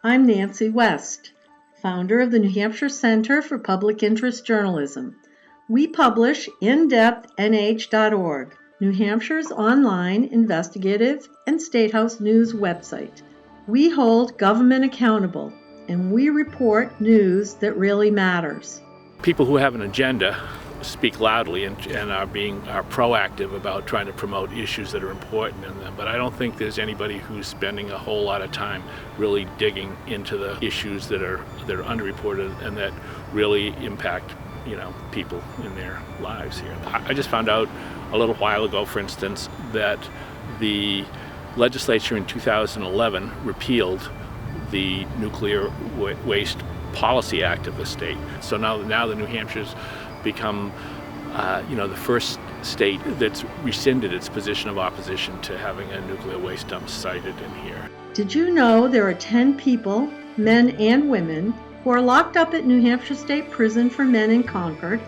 I'm Nancy West, founder of the New Hampshire Center for Public Interest Journalism. We publish indepthnh.org, New Hampshire's online investigative and statehouse news website. We hold government accountable, and we report news that really matters. People who have an agenda speak loudly and are proactive about trying to promote issues that are important in them. But I don't think there's anybody who's spending a whole lot of time really digging into the issues that are underreported and that really impact people in their lives here. I just found out a little while ago, for instance, that the legislature in 2011 repealed the Nuclear Waste Policy Act of the state. So now the New Hampshire's become the first state that's rescinded its position of opposition to having a nuclear waste dump sited in here. Did you know there are 10 people, men and women, who are locked up at New Hampshire State Prison for Men in Concord,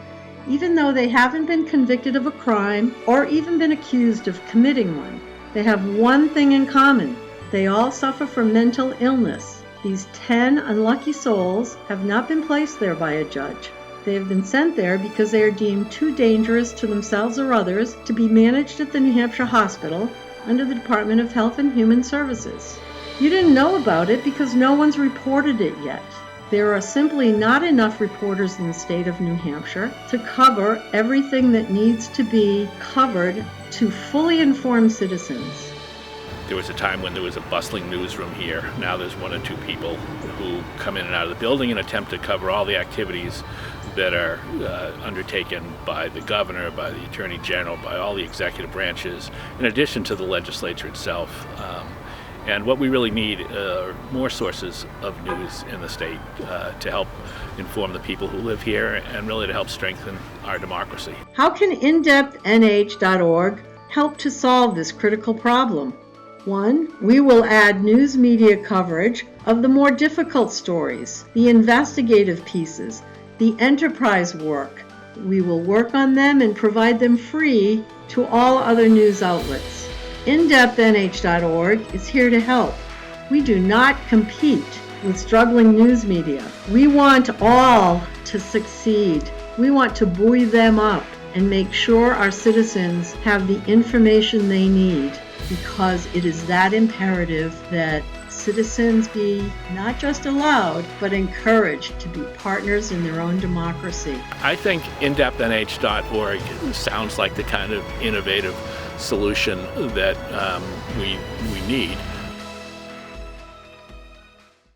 even though they haven't been convicted of a crime or even been accused of committing one? They have one thing in common. They all suffer from mental illness. These 10 unlucky souls have not been placed there by a judge. They have been sent there because they are deemed too dangerous to themselves or others to be managed at the New Hampshire Hospital under the Department of Health and Human Services. You didn't know about it because no one's reported it yet. There are simply not enough reporters in the state of New Hampshire to cover everything that needs to be covered to fully inform citizens. There was a time when there was a bustling newsroom here. Now there's one or two people who come in and out of the building and attempt to cover all the activities that are undertaken by the governor, by the attorney general, by all the executive branches, in addition to the legislature itself. And what we really need are more sources of news in the state to help inform the people who live here and really to help strengthen our democracy. How can indepthnh.org help to solve this critical problem? 1. We will add news media coverage of the more difficult stories, the investigative pieces, the enterprise work. We will work on them and provide them free to all other news outlets. indepthnh.org is here to help. We do not compete with struggling news media. We want all to succeed. We want to buoy them up and make sure our citizens have the information they need, because it is that imperative that citizens be not just allowed, but encouraged to be partners in their own democracy. I think indepthnh.org sounds like the kind of innovative solution that we need.